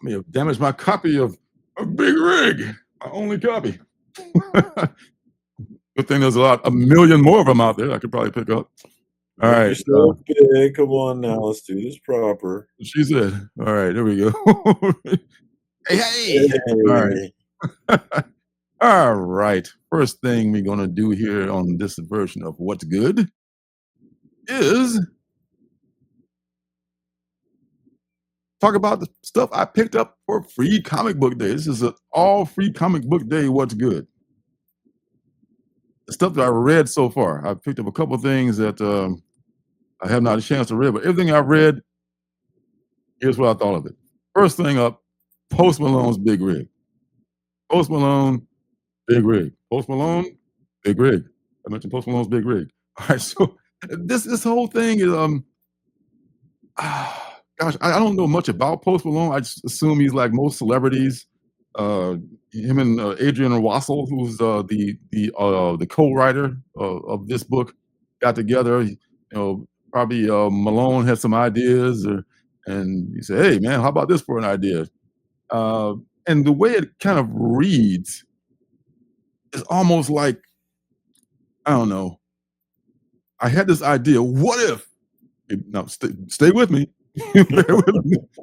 may have damaged my copy of Big Rig, my only copy. Good thing there's a million more of them out there I could probably pick up. All Make right. yourself big. Come on now, let's do this proper. She said, all right, there we go. hey. All right. All right. First thing we're going to do here on this version of What's Good is talk about the stuff I picked up for free comic book day. This is an all free comic book day. What's good? The stuff that I read so far. I picked up a couple things that I have not had a chance to read, but everything I read, here's what I thought of it. First thing up, Post Malone's Big Rig. Post Malone, Big Rig. Post Malone, Big Rig. I mentioned Post Malone's Big Rig. All right, so this whole thing is gosh, I don't know much about Post Malone. I just assume he's like most celebrities. Him and Adrian Wassel, who's the co-writer of this book, got together. You know, probably Malone had some ideas, and he said, "Hey, man, how about this for an idea?" And the way it kind of reads is almost like, I don't know. I had this idea. What if? Now, stay with me.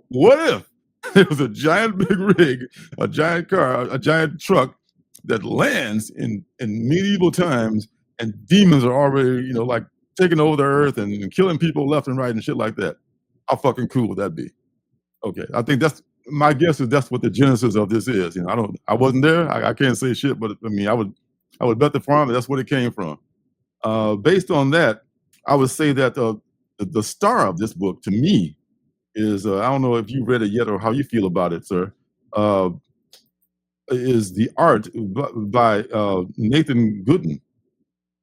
What if there was a giant big rig, a giant car, a giant truck that lands in medieval times, and demons are already, like taking over the earth and killing people left and right and shit like that? How fucking cool would that be? Okay, I think that's my guess is that's what the genesis of this is. I wasn't there. I can't say shit, but I mean, I would bet the farm that that's what it came from. Based on that, I would say that the star of this book to me is I don't know if you read it yet or how you feel about it, sir. Is the art by Nathan Gooden.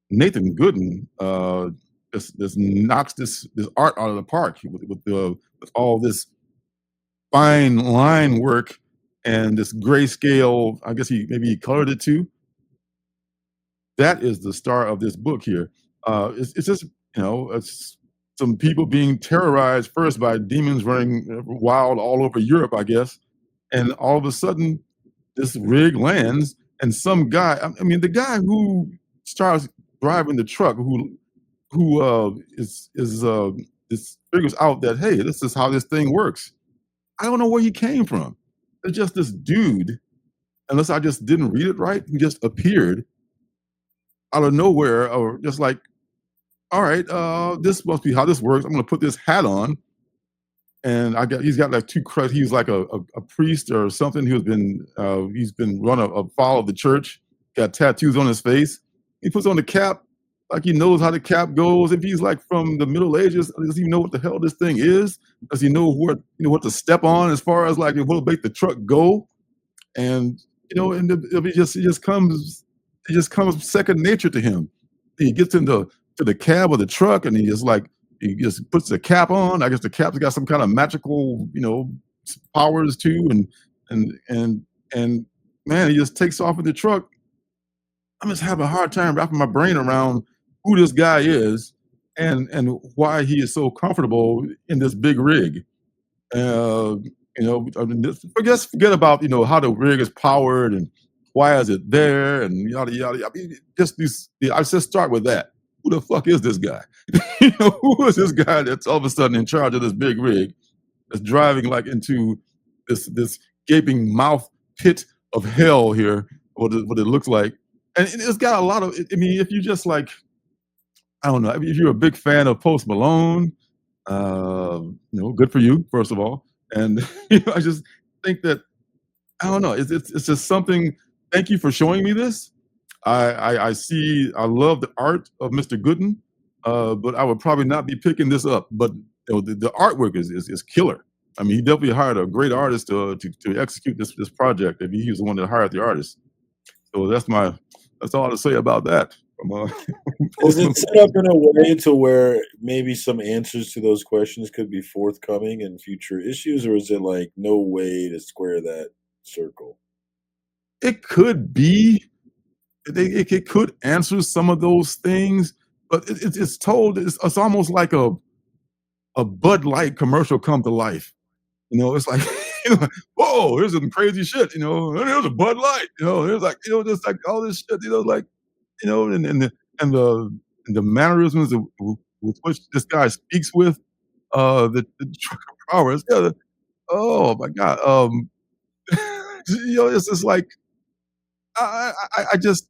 Nathan Gooden just knocks this art out of the park with all this fine line work and this grayscale. I guess maybe he colored it too. That is the star of this book here. It's just it's some people being terrorized first by demons running wild all over Europe, I guess, and all of a sudden this rig lands, and some guy. I mean, the guy who starts driving the truck, who figures out that, hey, this is how this thing works. I don't know where he came from. It's just this dude, unless I just didn't read it right, he just appeared out of nowhere, or just like, all right, this must be how this works. I'm gonna put this hat on, and he's got like two crutches. He's like a priest or something who's been run a follow of the church. Got tattoos on his face. He puts on the cap like he knows how the cap goes. If he's like from the Middle Ages, does he know what the hell this thing is? Does he know what to step on as far as like what'll make the truck go? And and it just comes second nature to him. He gets into the cab of the truck, and he just puts the cap on. I guess the cap's got some kind of magical powers too, and man, he just takes off with the truck. I'm just having a hard time wrapping my brain around who this guy is and why he is so comfortable in this big rig. I mean, forget about how the rig is powered and why is it there and yada yada. I mean, I just start with that. Who the fuck is this guy? Who is this guy that's all of a sudden in charge of this big rig that's driving like into this gaping mouth pit of hell here? What it looks like. And it's got a lot of, I mean, if you just like, I don't know, if you're a big fan of Post Malone, good for you, first of all. And I just think that, I don't know, it's just something. Thank you for showing me this. I love the art of Mr. Gooden, but I would probably not be picking this up. But the artwork is killer. I mean, he definitely hired a great artist to execute this project. If he was the one that hired the artist. So that's all to say about that. Is it set up in a way to where maybe some answers to those questions could be forthcoming in future issues, or is it like no way to square that circle? It could be. It could answer some of those things, but it's told. It's almost like a Bud Light commercial come to life. It's like Whoa, here's some crazy shit, there's a Bud Light, there's like, just like all this shit, like, and the mannerisms with which this guy speaks with, the truck powers, yeah, oh my god, it's just like I just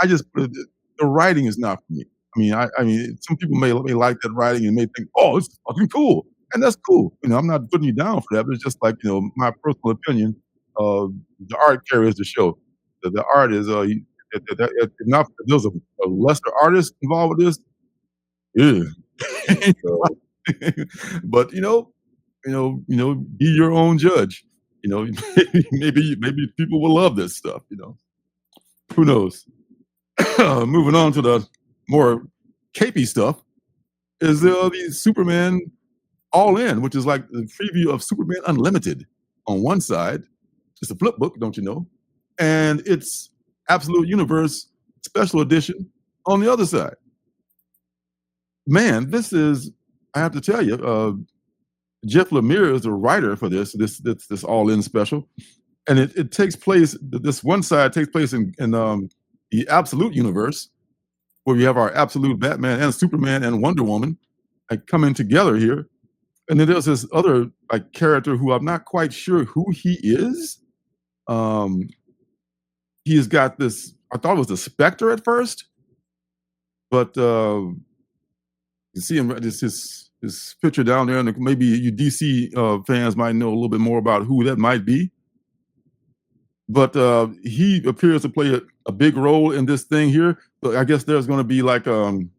the writing is not for me. I mean, some people may like that writing and may think, "Oh, it's fucking cool," and that's cool. I'm not putting you down for that, but it's just like, my personal opinion. The art carries the show. The art is, if not if there's a lesser artist involved with this, yeah. So, But, be your own judge. You know, maybe people will love this stuff. Who knows? Moving on to the more capey stuff is the Superman All In, which is like the preview of Superman Unlimited on one side. It's a flip book, don't you know? And it's Absolute Universe Special Edition on the other side. Man, this is, I have to tell you, Jeff Lemire is the writer for this All In special. And it takes place, this one side takes place in the Absolute Universe, where we have our absolute Batman and Superman and Wonder Woman like coming together here. And then there's this other like character who I'm not quite sure who he is. He's got this, I thought it was the Spectre at first, but you see him, his picture down there, and maybe you DC fans might know a little bit more about who that might be. But he appears to play a big role in this thing here. But I guess there's going to be like in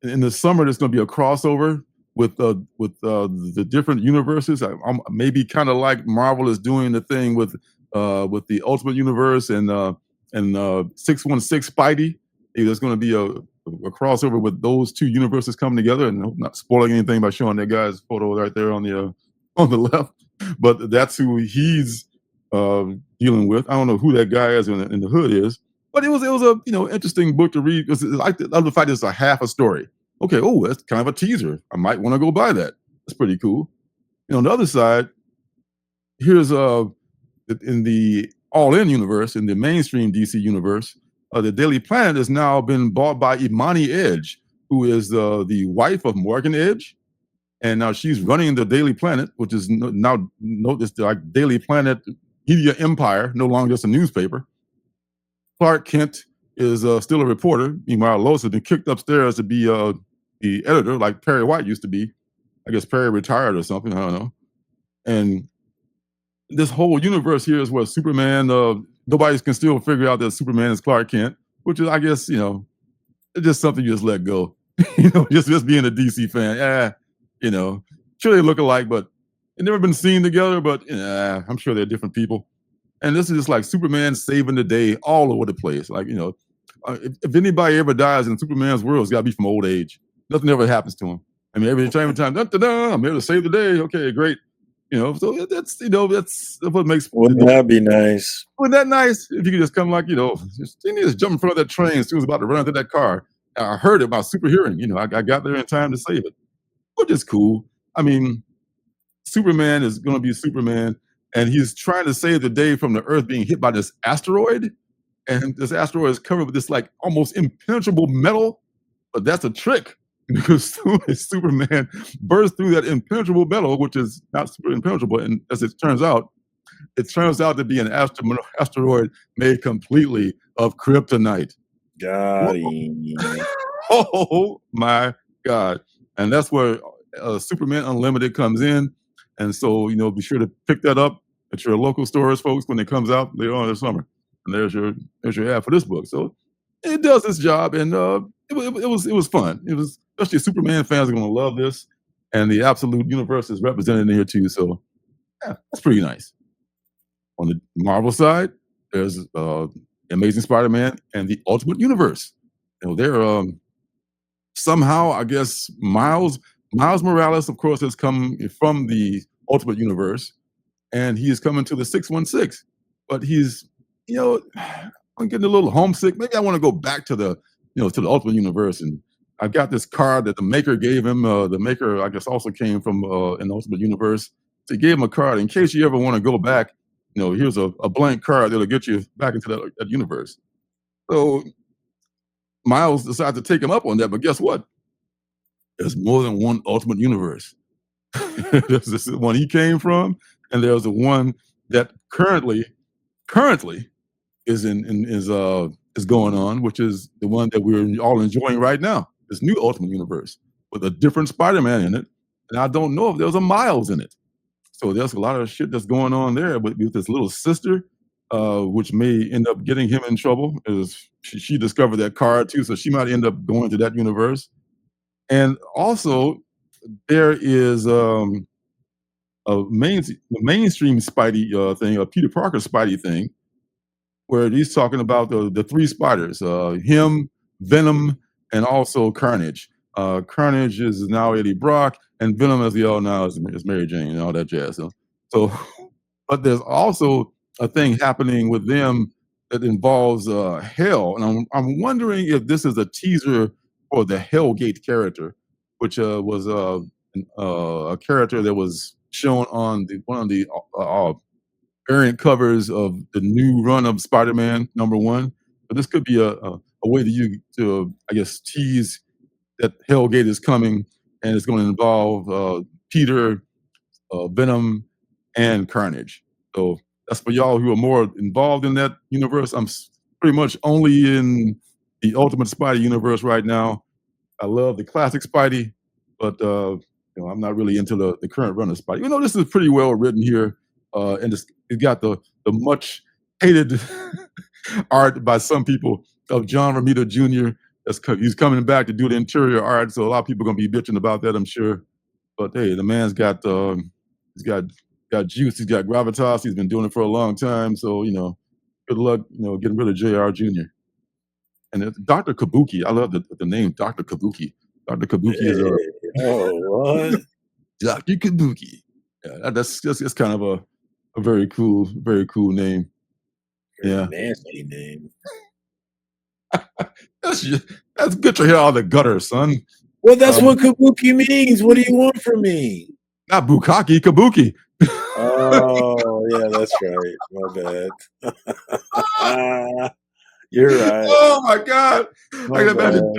the summer there's going to be a crossover with the different universes. Maybe kind of like Marvel is doing the thing with the Ultimate Universe and 616 Spidey. There's going to be a crossover with those two universes coming together, and I'm not spoiling anything by showing that guy's photo right there on the left. But that's who he's dealing with. I don't know who that guy is in the hood is, but it was a interesting book to read because I love the fact it's a half a story. Okay, oh, that's kind of a teaser. I might want to go buy that. That's pretty cool. On the other side, here's in the All-In universe, in the mainstream DC universe, the Daily Planet has now been bought by Imani Edge, who is the wife of Morgan Edge. And now she's running the Daily Planet, which is now noticed like Daily Planet Media Empire, no longer just a newspaper. Clark Kent is still a reporter. Meanwhile, Lois has been kicked upstairs to be the editor, like Perry White used to be. I guess Perry retired or something. I don't know. And this whole universe here is where Superman, nobody can still figure out that Superman is Clark Kent, which is, I guess, it's just something you just let go. Just being a DC fan. Yeah, sure they look alike, but they've never been seen together, but I'm sure they're different people. And this is just like Superman saving the day all over the place. Like, if anybody ever dies in Superman's world, it's got to be from old age. Nothing ever happens to him. I mean, every time, I'm here to save the day. Okay, great. So that's what makes. Wouldn't that be nice? Wouldn't that nice if you could just come like, just jump in front of that train as soon as about to run into that car. I heard it about superhearing. I got there in time to save it, which is cool. I mean, Superman is going to be Superman, and he's trying to save the day from the Earth being hit by this asteroid. And this asteroid is covered with this like almost impenetrable metal, but that's a trick because Superman bursts through that impenetrable metal, which is not super impenetrable, and as it turns out to be an asteroid made completely of kryptonite. Got him. Oh my God! And that's where Superman Unlimited comes in. And so, be sure to pick that up at your local stores, folks, when it comes out later on this summer. And there's your ad for this book. So it does its job, and it was fun. It was, especially Superman fans are going to love this, and the Absolute Universe is represented in here too. So yeah, that's pretty nice. On the Marvel side, there's Amazing Spider-Man and the Ultimate Universe. They're somehow, I guess, Miles Morales, of course, has come from the Ultimate Universe, and he is coming to the 616. But he's, I'm getting a little homesick. Maybe I want to go back to the Ultimate Universe. And I got this card that the maker gave him. The maker, I guess, also came from an Ultimate Universe. They gave him a card in case you ever want to go back. Here's a blank card that'll get you back into that universe. So Miles decided to take him up on that, but guess what? There's more than one ultimate universe. There's this one he came from, and there's the one that currently is is going on, which is the one that we're all enjoying right now. This new ultimate universe with a different Spider-Man in it, and I don't know if there's a Miles in it. So there's a lot of shit that's going on there with this little sister, which may end up getting him in trouble. As she discovered that card too, so she might end up going to that universe. And also, there is the mainstream Spidey thing, a Peter Parker Spidey thing, where he's talking about the three spiders, him, Venom, and also Carnage. Carnage is now Eddie Brock, and Venom, as we all know, is Mary Jane and all that jazz. So but there's also a thing happening with them that involves Hell, and I'm wondering if this is a teaser for the Hellgate character, which was a character that was shown on one of the variant covers of the new run of Spider-Man #1. But this could be a way to I guess tease that Hellgate is coming, and it's going to involve Peter, Venom, and Carnage. So that's for y'all who are more involved in that universe. I'm pretty much only in the Ultimate Spidey universe right now. I love the classic Spidey, but I'm not really into the current run of Spidey. This is pretty well written here, and it's got the much hated art by some people of John Romita Jr. He's coming back to do the interior art, so a lot of people are gonna be bitching about that, I'm sure. But hey, the man's got he's got juice, he's got gravitas, he's been doing it for a long time. So good luck, getting rid of Jr. Jr. And it's Dr. Kabuki. I love the name Dr. Kabuki. Dr. Kabuki is what? Dr. Kabuki. Yeah, that's kind of a very cool name. Yeah, Nasty name. That's good to hear all the gutter, son. Well, that's what Kabuki means. What do you want from me? Not Bukaki, Kabuki. Oh, yeah, that's right. My bad. You're right. Oh my God! I can imagine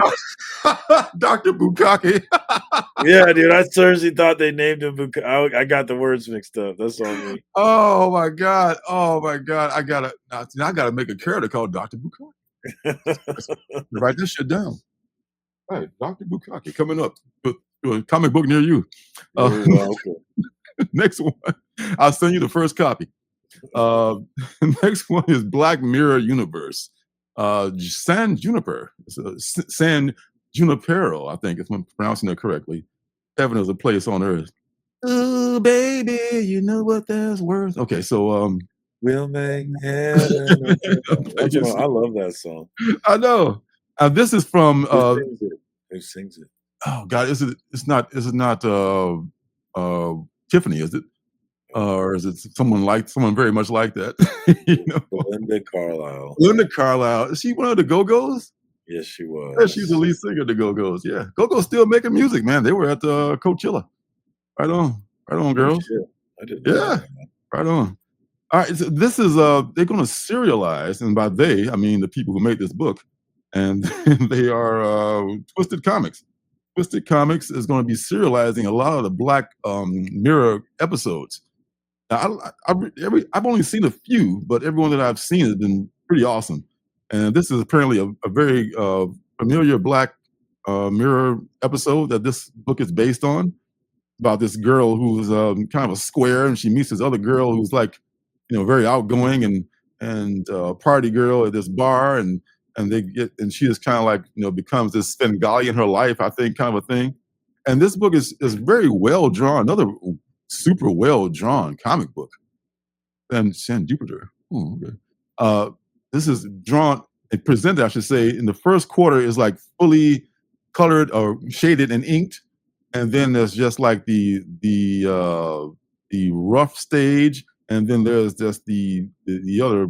Dr. Bukaki. Yeah, dude, I seriously thought they named him Bukaki. I got the words mixed up. That's on me. Oh my God! I gotta make a character called Dr. Bukaki. Write this shit down. All right, Dr. Bukaki coming up to a comic book near you. You're welcome. Next one, I'll send you the first copy. Next one is Black Mirror Universe. San Juniper, San Junipero, I think, if I'm pronouncing it correctly. Heaven is a place on earth. Ooh, baby, you know what that's worth. Okay, so we'll make heaven. I love that song. I know. This is from Who sings it? Oh God, is it not Tiffany, is it? Or is it someone very much like that? Belinda Carlisle. Belinda Carlisle. Is she one of the Go-Go's? Yes, she was. Yeah, she's the lead singer of the Go-Go's. Yeah. Go-Go's still making music, man. They were at Coachella. Right on, girls. I didn't right on. All right, so this is they're gonna serialize, and by they, I mean the people who made this book, and they are Twisted Comics. Twisted Comics is going to be serializing a lot of the Black Mirror episodes. Now, I've only seen a few, but everyone that I've seen has been pretty awesome. And this is apparently a very familiar Black Mirror episode that this book is based on, about this girl who's kind of a square, and she meets this other girl who's like, very outgoing and party girl at this bar, and she is kind of like, becomes this Svengali in her life, I think, kind of a thing. And this book is very well drawn. Another super well drawn comic book. And San Jupiter. Okay. This is drawn and presented, I should say, in the first quarter is like fully colored or shaded and inked, and then there's just like the rough stage, and then there's just the other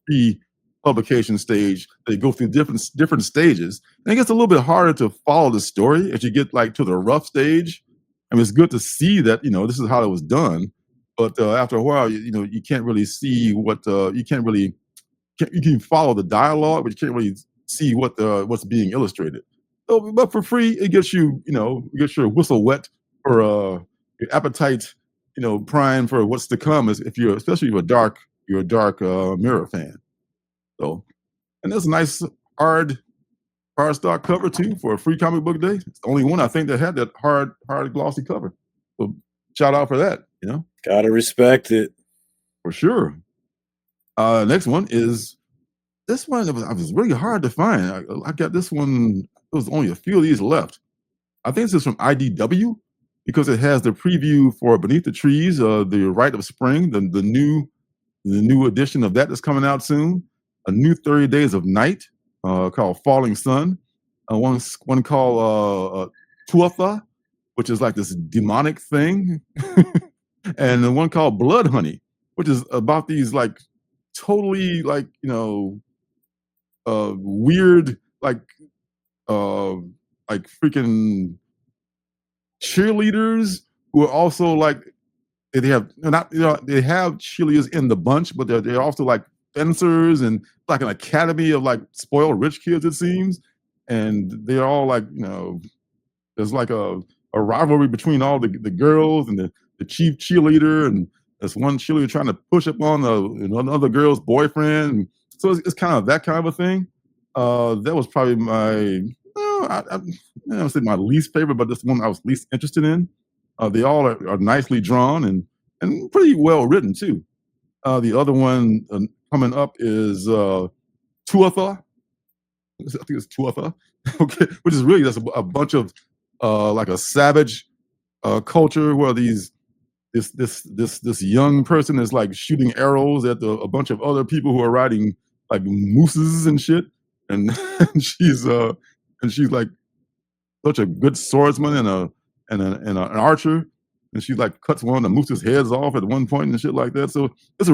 pre-publication stage. They go through different stages, and it gets a little bit harder to follow the story as you get like to the rough stage. I mean, it's good to see that this is how it was done, but after a while, you can't really see what you can follow the dialogue, but you can't really see what's being illustrated. So, but for free, it gets it gets your whistle wet or your appetite, prime for what's to come. Is if you're especially if you're a dark mirror fan. So, and there's a nice hard stock cover too for a free comic book day. It's the only one I think that had that hard glossy cover. So shout out for that. Gotta respect it. For sure. Next one is this one. It was really hard to find. I got this one. There was only a few of these left. I think this is from IDW because it has the preview for Beneath the Trees, the Rite of Spring, the new edition of that that's coming out soon. A new 30 Days of Night called Falling Sun. One called Tuatha, which is like this demonic thing, and the one called Blood Honey, which is about these like totally like weird like freaking cheerleaders who are also like they have they're not they have cheerleaders in the bunch, but they're also like fencers and like an academy of like spoiled rich kids, it seems, and they're all like there's like a rivalry between all the girls and the chief cheerleader, and there's one cheerleader trying to push up on another girl's boyfriend. So it's kind of that kind of a thing. That was probably my I don't say my least favorite, but this one I was least interested in. They all are nicely drawn and pretty well written too. The other one coming up is Tuatha. I think it's Tuatha, okay, which is really just a bunch of like a savage culture where this young person is like shooting arrows at a bunch of other people who are riding like mooses and shit, and she's like such a good swordsman and an archer, and she like cuts one of the moose's heads off at one point and shit like that. So it's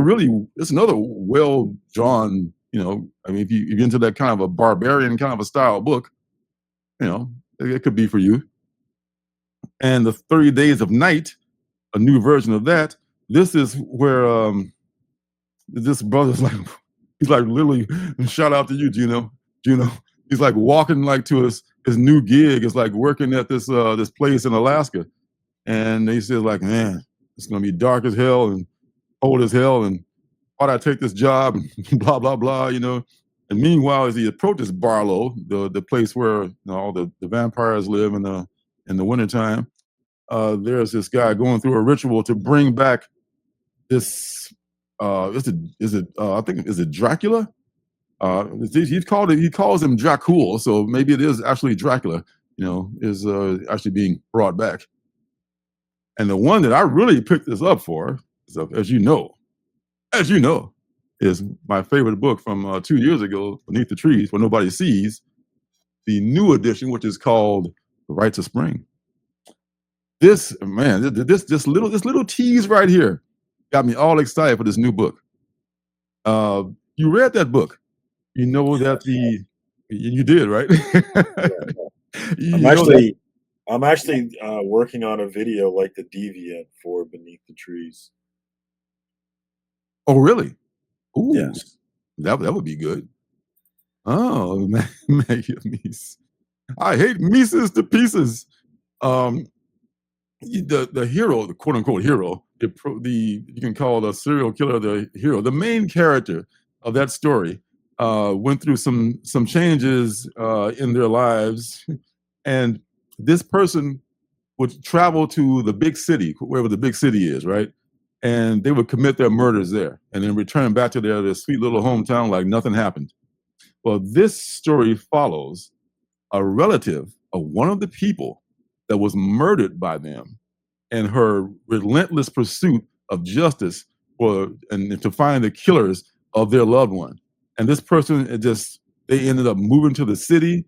another well drawn. I mean, if you're into that kind of a barbarian kind of a style book, it could be for you. And the 30 Days of Night, a new version of that. This is where this brother's like, he's like literally, shout out to you, Juno. He's like walking like to his new gig. Is like working at this place in Alaska, and he says like, man, it's gonna be dark as hell and cold as hell, and why'd I take this job? And blah blah blah, And meanwhile, as he approaches Barlow, the place where all the vampires live in the wintertime, there's this guy going through a ritual to bring back this. I think is it Dracula? He calls him Dracul, so maybe it is actually Dracula. Is actually being brought back. And the one that I really picked this up for, as you know, is my favorite book from 2 years ago, Beneath the Trees, Where Nobody Sees, the new edition, which is called The Rites of Spring. This little tease right here got me all excited for this new book. You read that book? You know that you did, right? I'm actually working on a video like the Deviant for Beneath the Trees. Oh, really? Ooh, yes, that would be good. Oh, man, I hate Mises to pieces. The hero, the quote unquote hero, you can call the serial killer the hero. The main character of that story went through some changes in their lives, and this person would travel to the big city, wherever the big city is, right? And they would commit their murders there, and then return back to their sweet little hometown like nothing happened. Well, this story follows a relative of one of the people that was murdered by them, and her relentless pursuit of justice and to find the killers of their loved one. And this person, they ended up moving to the city,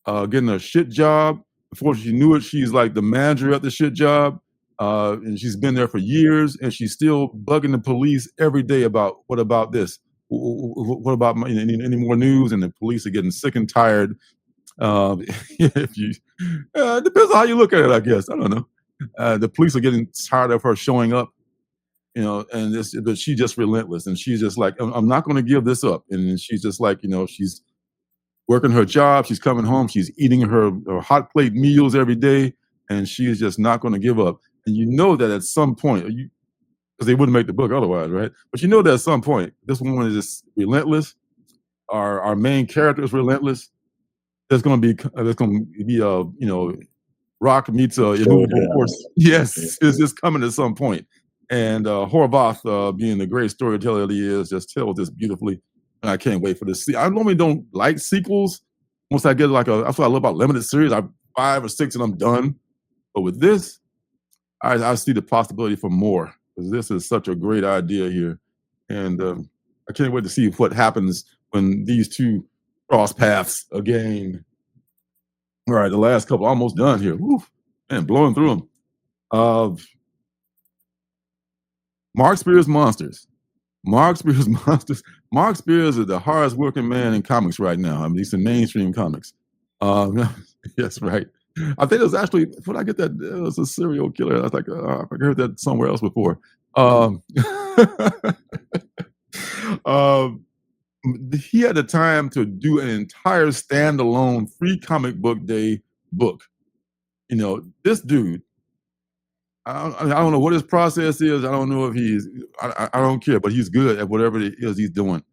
getting a shit job. Before she knew it, she's like the manager at the shit job, and she's been there for years, and she's still bugging the police every day about what about this? What about any more news? And the police are getting sick and tired. It depends on how you look at it, I guess. I don't know. The police are getting tired of her showing up, you know, and this, but she's just relentless, and she's just like, I'm not going to give this up, and then she's just like, you know, she's working her job, she's coming home, she's eating her hot plate meals every day, and she is just not going to give up. And you know that at some point, because they wouldn't make the book otherwise, right? But you know that at some point, this woman is just relentless. Our main character is relentless. There's going to be you know, rock meets a immovable horse. Yes, it's just coming at some point. And Horvath, being the great storyteller that he is, just tells this beautifully. And I can't wait for this. See, I normally don't like sequels. Once I get that's what I love about limited series. I 5 or 6 and I'm done. But with this, I see the possibility for more, because this is such a great idea here. And I can't wait to see what happens when these two cross paths again. All right, the last couple almost done here. Woo, man, blowing through them. Mark Spears Monsters. Mark Spears Monsters. Mark Spears is the hardest working man in comics right now. I mean, he's in mainstream comics. Yes, right. I think it was actually, when I get that, it was a serial killer. I was like, I heard that somewhere else before. He had the time to do an entire standalone free comic book day book. You know, this dude, I don't know what his process is. I don't know if I don't care, but he's good at whatever it is he's doing.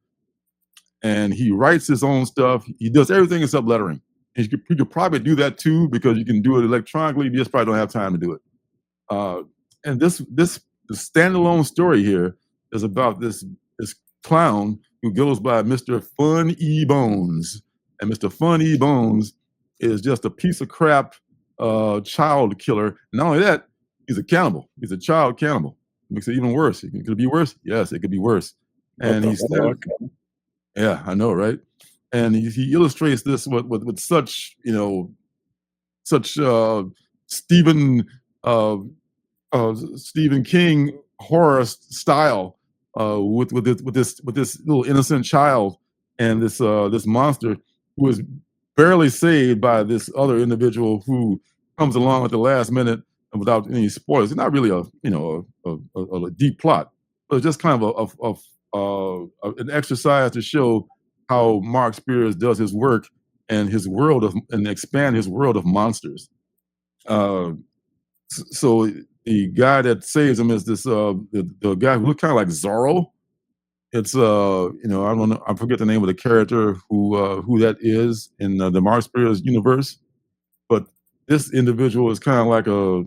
And he writes his own stuff. He does everything except lettering. He could probably do that too, because you can do it electronically. You just probably don't have time to do it. And the standalone story here is about this clown who goes by Mr. Fun E Bones. And Mr. Fun E Bones is just a piece of crap child killer. Not only that, he's a cannibal. He's a child cannibal. Makes it even worse. Could it be worse? Yes, it could be worse. And yeah, I know, right? And he illustrates this with such, you know, such Stephen King horror style, with this little innocent child and this monster who is barely saved by this other individual who comes along at the last minute and without any spoilers. It's not really a deep plot, but it's just kind of an exercise to show how Mark Spears does his work and expand his world of monsters. So the guy that saves him is this the guy who looks kind of like Zorro. It's I don't know, I forget the name of the character who that is in the Mark Spears universe, but this individual is kind of like a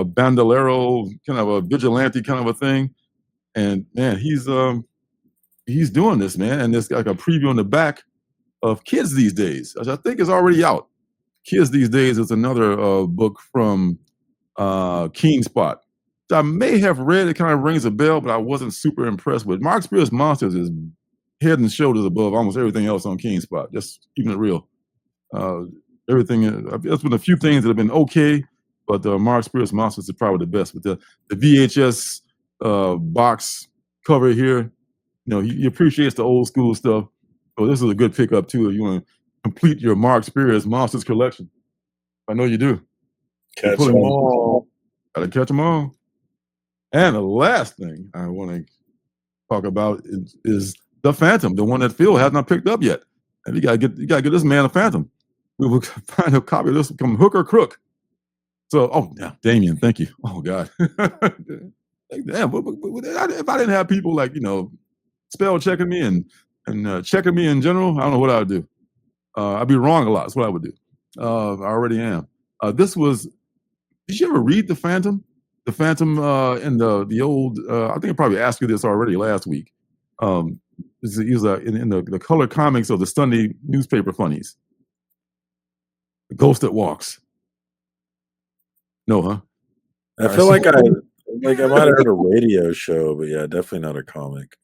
bandolero, kind of a vigilante kind of a thing. And man, he's doing this, man. And there's like a preview on the back of Kids These Days, which I think is already out. Kids These Days is another book from Keen Spot. I may have read, it kind of rings a bell, but I wasn't super impressed with. Mark Spears Monsters is head and shoulders above almost everything else on Keen Spot, just keeping it real. Everything, there's been a few things that have been okay, but Mark Spears Monsters is probably the best. With the VHS box cover here, you know, he appreciates the old school stuff. So this is a good pickup too if you want to complete your Mark Spears Monsters collection. I know you do. Catch them all. Gotta catch them all. And the last thing I want to talk about is the Phantom, the one that Phil has not picked up yet. And you gotta get this man a Phantom. We will find a copy of this from Hook or Crook. So, oh yeah, Damien, thank you. Oh God, damn! If I didn't have people like, you know, spell checking me and checking me in general, I don't know what I would do. I'd be wrong a lot. That's what I would do. I already am. This was. Did you ever read The Phantom? The Phantom in the old. I think I probably asked you this already last week. He was in the color comics of the Sunday newspaper funnies. The Ghost That Walks. No, huh? I feel like I might have heard a radio show, but yeah, definitely not a comic.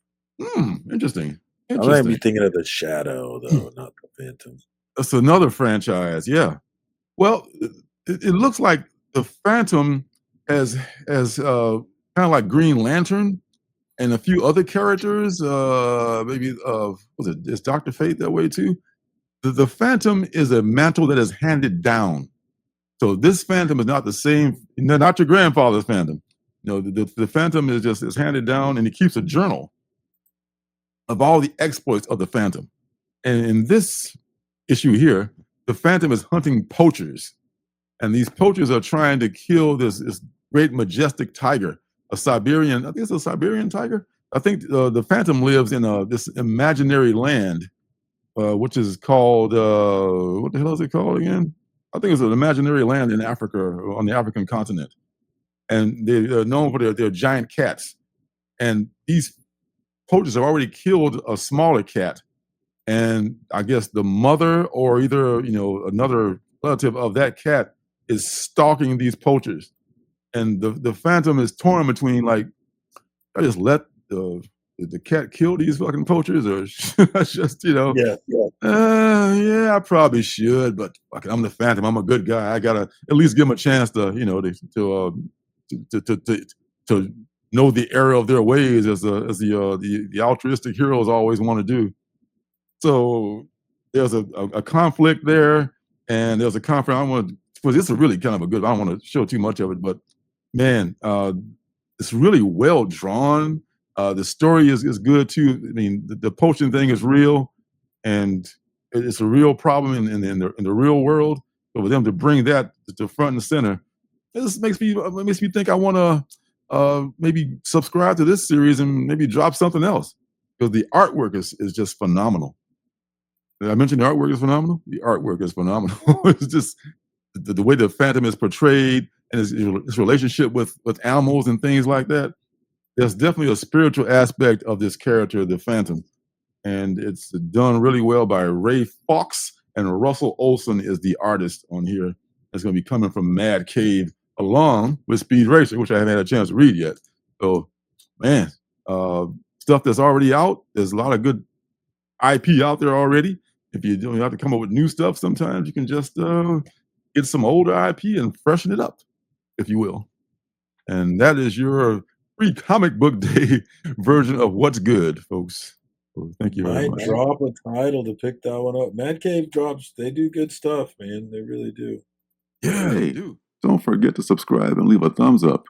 Interesting. I might be thinking of The Shadow, though, not The Phantom. That's another franchise, yeah. Well, it looks like the Phantom as kind of like Green Lantern and a few other characters. Maybe is Dr. Fate that way too? The Phantom is a mantle that is handed down. So this Phantom is not the same, not your grandfather's Phantom. The Phantom is handed down, and he keeps a journal of all the exploits of the Phantom. And in this issue here, the Phantom is hunting poachers, and these poachers are trying to kill this great majestic tiger, a Siberian. I think it's a Siberian tiger. I think the Phantom lives in this imaginary land, which is called what the hell is it called again? I think it's an imaginary land in Africa, on the African continent, and they're known for their giant cats. And these poachers have already killed a smaller cat, and I guess the mother or either another relative of that cat is stalking these poachers, and the Phantom is torn between, like, I just let the cat kill these fucking poachers, or should I just Yeah, yeah. yeah, I probably should, but fuck it, I'm the Phantom. I'm a good guy. I gotta at least give them a chance to know the error of their ways, as the altruistic heroes always want to do. So there's a conflict there, and there's a conflict. I want to. Well, this is really kind of a good. I don't want to show too much of it, but man, it's really well drawn. The story is good too. I mean, the poaching thing is real, and it's a real problem in the real world. But for them to bring that to front and center, this makes me think I want to maybe subscribe to this series and maybe drop something else, because the artwork is just phenomenal. Did I mention the artwork is phenomenal? The artwork is phenomenal. It's just the way the Phantom is portrayed, and his relationship with animals and things like that. There's definitely a spiritual aspect of this character, the Phantom, and it's done really well by Ray Fox, and Russell Olson is the artist on here. It's going to be coming from Mad Cave along with Speed Racer, which I haven't had a chance to read yet. So, man, stuff that's already out. There's a lot of good IP out there already. If you don't have to come up with new stuff, sometimes you can just get some older IP and freshen it up, if you will. And that is your free comic book day version of what's good, folks. So thank you very Might much. drop a title to pick that one up. Mad Cave drops, they do good stuff, man. They really do. Yeah, they do. Don't forget to subscribe and leave a thumbs up.